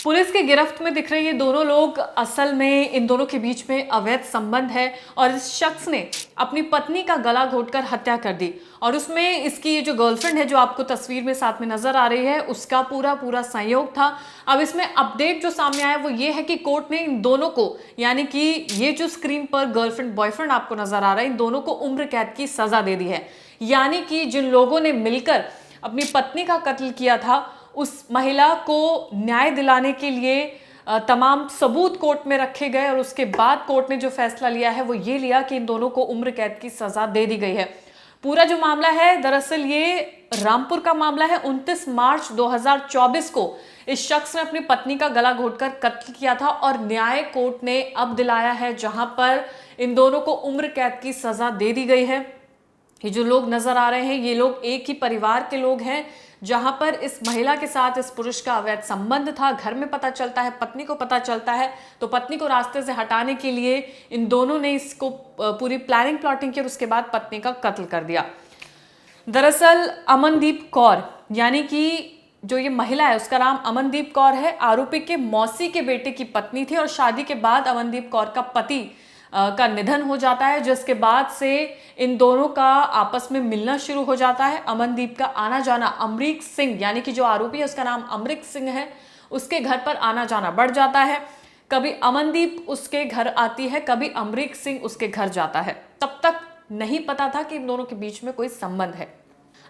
Police की गिरफ्त में दिख रहे ये दोनों लोग असल में इन दोनों के बीच में अवैध संबंध है और इस शख्स ने अपनी पत्नी का गला घोटकर हत्या कर दी और उसमें इसकी ये जो गर्लफ्रेंड है जो आपको तस्वीर में साथ में नजर आ रही है उसका पूरा पूरा सहयोग था। अब इसमें अपडेट जो सामने आया वो ये है कि कोर्ट ने इन दोनों को यानी कि ये जो स्क्रीन पर गर्लफ्रेंड बॉयफ्रेंड आपको नजर आ रहा है इन दोनों को उम्र कैद की सजा दे दी है। यानी कि जिन लोगों ने मिलकर अपनी पत्नी का कत्ल किया था उस महिला को न्याय दिलाने के लिए तमाम सबूत कोर्ट में रखे गए और उसके बाद कोर्ट ने जो फैसला लिया है वो ये लिया कि इन दोनों को उम्र कैद की सजा दे दी गई है। पूरा जो मामला है दरअसल ये रामपुर का मामला है। 29 मार्च 2024 को इस शख्स ने अपनी पत्नी का गला घोटकर कत्ल किया था और न्याय कोर्ट ने अब दिलाया है जहां पर इन दोनों को उम्र कैद की सजा दे दी गई है। ये जो लोग नजर आ रहे हैं ये लोग एक ही परिवार के लोग हैं जहां पर इस महिला के साथ इस पुरुष का अवैध संबंध था। घर में पता चलता है, पत्नी को पता चलता है तो पत्नी को रास्ते से हटाने के लिए इन दोनों ने इसको पूरी प्लानिंग प्लॉटिंग की और उसके बाद पत्नी का कत्ल कर दिया। दरअसल अमनदीप कौर यानी कि जो ये महिला है उसका नाम अमनदीप कौर है, आरोपी के मौसी के बेटे की पत्नी थी और शादी के बाद अमनदीप कौर का पति का निधन हो जाता है जिसके बाद से इन दोनों का आपस में मिलना शुरू हो जाता है। अमनदीप का आना जाना अमरीक सिंह यानी कि जो आरोपी है उसका नाम अमरीक सिंह है उसके घर पर आना जाना बढ़ जाता है। कभी अमनदीप उसके घर आती है, कभी अमरीक सिंह उसके घर जाता है। तब तक नहीं पता था कि इन दोनों के बीच में कोई संबंध है।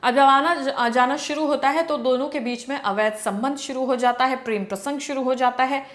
अब जब आना जाना शुरू होता है तो दोनों के बीच में अवैध संबंध शुरू हो जाता है, प्रेम प्रसंग शुरू हो जाता है।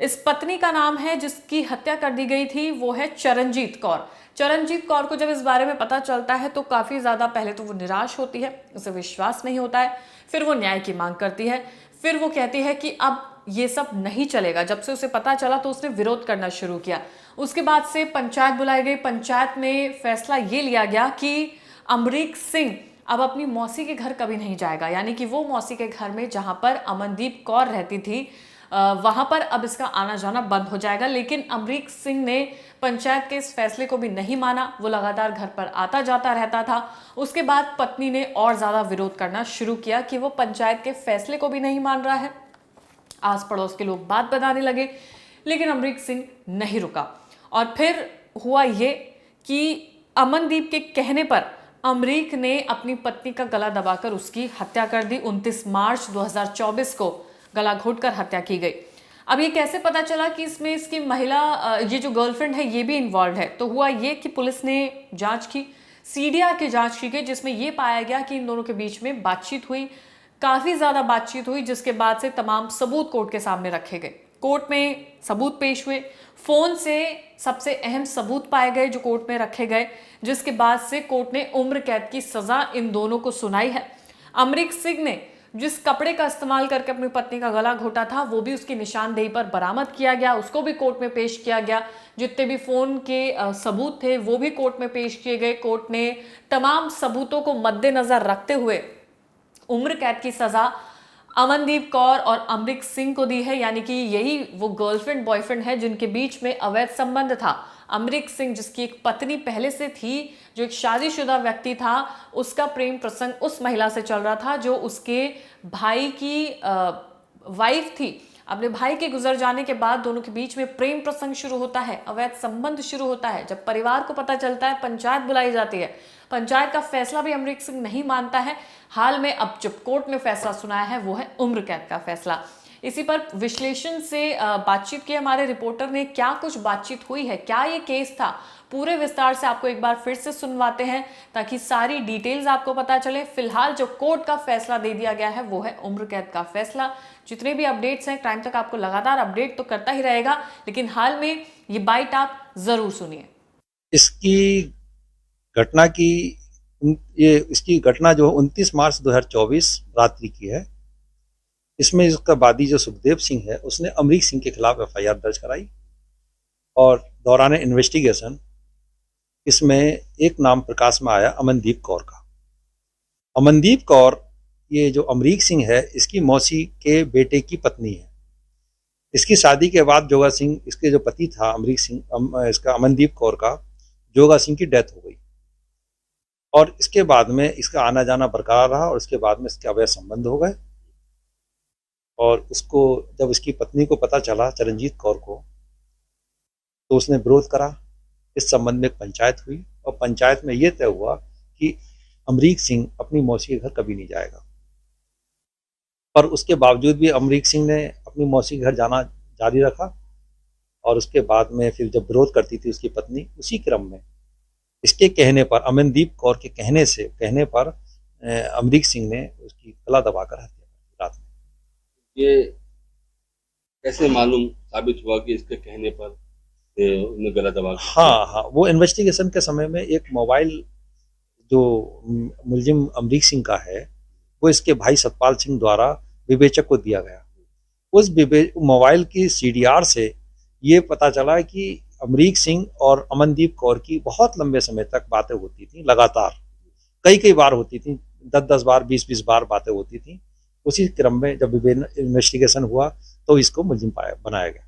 इस पत्नी का नाम है जिसकी हत्या कर दी गई थी वो है चरणजीत कौर। चरणजीत कौर को जब इस बारे में पता चलता है तो काफी ज्यादा पहले तो वो निराश होती है, उसे विश्वास नहीं होता है, फिर वो न्याय की मांग करती है, फिर वो कहती है कि अब ये सब नहीं चलेगा। जब से उसे पता चला तो उसने विरोध करना शुरू किया। उसके बाद से पंचायत बुलाई गई, पंचायत में फैसला ये लिया गया कि अमरीक सिंह अब अपनी मौसी के घर कभी नहीं जाएगा, यानी कि वो मौसी के घर में जहां पर अमनदीप कौर रहती थी वहां पर अब इसका आना जाना बंद हो जाएगा। लेकिन अमरीक सिंह ने पंचायत के इस फैसले को भी नहीं माना, वो लगातार घर पर आता जाता रहता था। उसके बाद पत्नी ने और ज्यादा विरोध करना शुरू किया कि वो पंचायत के फैसले को भी नहीं मान रहा है। आस पड़ोस के लोग बात बनाने लगे लेकिन अमरीक सिंह नहीं रुका और फिर हुआ ये कि अमनदीप के कहने पर अमरीक ने अपनी पत्नी का गला दबाकर उसकी हत्या कर दी। 29 मार्च 2024 को गला घोटकर हत्या की गई। अब ये कैसे पता चला कि इसमें इसकी महिला ये जो गर्लफ्रेंड है ये भी इन्वॉल्व है? तो हुआ ये कि पुलिस ने जांच की, सीडीआर की जांच की गई जिसमें ये पाया गया कि इन दोनों के बीच में बातचीत हुई, काफी ज्यादा बातचीत हुई, जिसके बाद से तमाम सबूत कोर्ट के सामने रखे गए। कोर्ट में सबूत पेश हुए, फोन से सबसे अहम सबूत पाए गए जो कोर्ट में रखे गए, जिसके बाद से कोर्ट ने उम्र कैद की सजा इन दोनों को सुनाई है। अमरीक सिंह ने जिस कपड़े का इस्तेमाल करके अपनी पत्नी का गला घोटा था वो भी उसकी निशानदेही पर बरामद किया गया, उसको भी कोर्ट में पेश किया गया। जितने भी फोन के सबूत थे वो भी कोर्ट में पेश किए गए। कोर्ट ने तमाम सबूतों को मद्देनजर रखते हुए उम्र कैद की सजा अमनदीप कौर और अमरीक सिंह को दी है, यानी कि यही वो गर्लफ्रेंड बॉयफ्रेंड है जिनके बीच में अवैध संबंध था। अमरीक सिंह जिसकी एक पत्नी पहले से थी, जो एक शादीशुदा व्यक्ति था, उसका प्रेम प्रसंग उस महिला से चल रहा था जो उसके भाई की वाइफ थी। अपने भाई के गुजर जाने के बाद दोनों के बीच में प्रेम प्रसंग शुरू होता है, अवैध संबंध शुरू होता है। जब परिवार को पता चलता है पंचायत बुलाई जाती है, पंचायत का फैसला भी अमरीक सिंह नहीं मानता है। हाल में अब जब कोर्ट ने फैसला सुनाया है वो है उम्र कैद का फैसला। इसी पर विश्लेषण से बातचीत की हमारे रिपोर्टर ने, क्या कुछ बातचीत हुई है, क्या ये केस था, पूरे विस्तार से आपको एक बार फिर से सुनवाते हैं ताकि सारी डिटेल्स आपको पता चले। फिलहाल जो कोर्ट का फैसला दे दिया गया है वो है उम्र कैद का फैसला। जितने भी अपडेट्स हैं क्राइम तक आपको लगातार अपडेट तो करता ही रहेगा, लेकिन हाल में ये बाइट आप जरूर सुनिए। इसकी घटना जो 29 मार्च 2024 रात्रि की है। इसमें इसका वादी जो सुखदेव सिंह है उसने अमरीक सिंह के खिलाफ एफआईआर दर्ज कराई और दौरान इन्वेस्टिगेशन इसमें एक नाम प्रकाश में आया अमनदीप कौर का। अमनदीप कौर ये जो अमरीक सिंह है इसकी मौसी के बेटे की पत्नी है। इसकी शादी के बाद जोगा सिंह, इसके जो पति था अमरीक सिंह, इसका अमनदीप कौर का जोगा सिंह की डेथ हो गई और इसके बाद में इसका आना जाना बरकरार रहा और इसके बाद में इसके अवैध संबंध हो गए और उसको जब उसकी पत्नी को पता चला चरणजीत कौर को, तो उसने विरोध करा। इस संबंध में एक पंचायत हुई और पंचायत में यह तय हुआ कि अमरीक सिंह अपनी मौसी के घर कभी नहीं जाएगा। पर उसके बावजूद भी अमरीक सिंह ने अपनी मौसी के घर जाना जारी रखा और उसके बाद में फिर जब विरोध करती थी उसकी पत्नी, उसी क्रम में इसके कहने पर, अमनदीप कौर के कहने पर अमरीक सिंह ने उसकी गला दबाकर हत्या कर दी रात में। ये कैसे मालूम साबित हुआ कि इसके कहने पर उन्हें गला दबा हाँ, वो इन्वेस्टिगेशन के समय में एक मोबाइल जो मुलजिम अमरीक सिंह का है, वो इसके भाई सतपाल सिंह द्वारा विवेचक को दिया गया। उस मोबाइल की सीडीआर से ये पता चला कि अमरीक सिंह और अमनदीप कौर की बहुत लंबे समय तक बातें होती थी, लगातार कई बार होती थी, 10 बार 20 बार बातें होती थी। उसी क्रम में जब इन्वेस्टिगेशन हुआ तो इसको मुलजिम बनाया गया।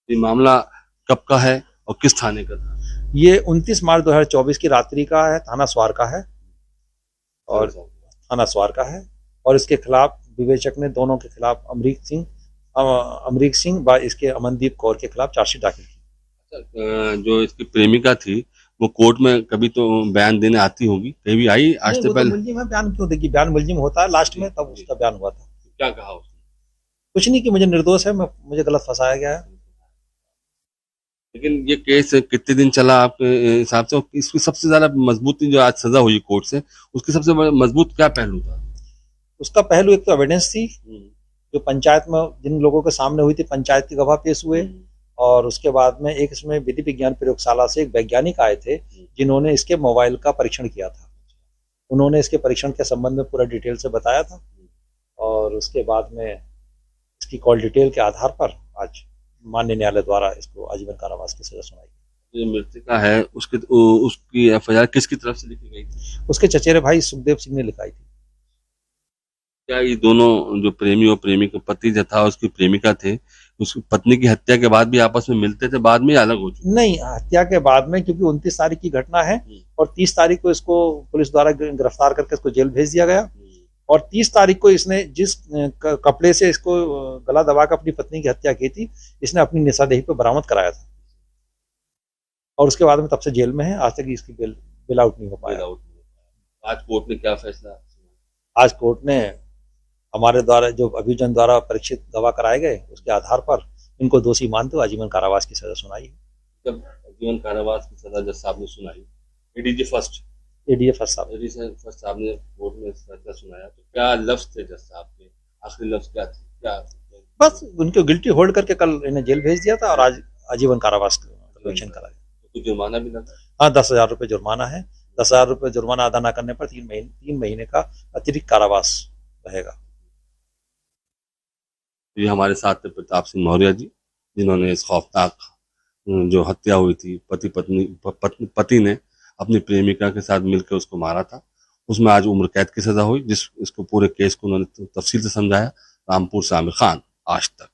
ये मामला कब का है और किस थाने का था? ये 29 मार्च 2024 की रात्रि का है, थाना स्वार का है और इसके खिलाफ विवेचक ने दोनों के खिलाफ अमरीक सिंह व इसके अमनदीप कौर के खिलाफ चार्जशीट दाखिल की। जो इसकी प्रेमिका थी वो कोर्ट में कभी तो बयान देने आती होगी, कहीं भी आई आज से पहले? मुलजिम है, बयान क्यों देगी? बयान मुलजिम होता है लास्ट में, तब उसका बयान हुआ था। क्या कहा उसने? कुछ नहीं कि मुझे निर्दोष है, मुझे गलत फंसाया गया है। लेकिन ये केस कितने दिन चला आपके हिसाब से? इसकी सबसे ज्यादा मजबूत जो आज सजा हुई कोर्ट से, उसकी सबसे मजबूत क्या पहलू था? उसका पहलू एक तो एविडेंस थी जो पंचायत में जिन लोगों के सामने हुई थी, पंचायत के गवाह पेश हुए और उसके बाद में एक इसमें विधि विज्ञान प्रयोगशाला से एक वैज्ञानिक आए थे जिन्होंने इसके मोबाइल का परीक्षण किया था। उन्होंने इसके परीक्षण के संबंध में पूरा डिटेल से बताया था और उसके बाद में इसकी कॉल डिटेल के आधार पर आज माननीय न्यायालय द्वारा इसको आजीवन कारावास की सजा सुनाई। जो मृतका है उसकी एफआईआर किसकी तरफ से लिखी गई थी? उसके चचेरे भाई सुखदेव सिंह ने लिखाई थी। क्या ये दोनों जो प्रेमी और प्रेमिका, पति तथा उसकी प्रेमिका थे, उसकी पत्नी की हत्या के बाद भी आपस में मिलते थे, बाद में अलग हो चुके? नहीं, हत्या के बाद में, क्योंकि 29 तारीख की घटना है और 30 तारीख को इसको पुलिस द्वारा गिरफ्तार करके इसको जेल भेज दिया गया और 30 तारीख को इसने जिस कपड़े से इसको गला दबाकर अपनी पत्नी की हत्या की थी, इसने अपनी निशादेही पर बरामद कराया था और उसके बाद में तब से जेल में है। आज तक इसकी बेल आउट नहीं हो पाया। आज कोर्ट ने क्या फैसला? आज कोर्ट ने हमारे द्वारा जो अभियोजन द्वारा परीक्षित गवाह कराए गए उसके आधार पर इनको दोषी मानते हुए आजीवन कारावास की सजा सुनाई है। जब आजीवन कारावास की सजा जज साहब ने सुनाई, एडीजे फर्स्ट साहब ने कोर्ट में फैसला सुनाया, तो क्या लफ्ज थे जज साहब के? आखिरी लफ्ज क्या थे? क्या बस उनको गिल्टी होल्ड करके कल इन्हें जेल भेज दिया था और आज आजीवन कारावास कन्विक्शन कराया। तो जुर्माना भी लगा? हाँ, 10,000 रुपये जुर्माना है। 10,000 रुपये जुर्माना अदा न करने पर 3 महीने का अतिरिक्त कारावास रहेगा। ये हमारे साथ थे प्रताप सिंह मौर्य जी, जिन्होंने इस खौफनाक जो हत्या हुई थी, पति ने अपनी प्रेमिका के साथ मिलकर उसको मारा था, उसमें आज उम्र कैद की सजा हुई, इसको पूरे केस को उन्होंने तफसील से समझाया। रामपुर से आमिर खान, आज तक।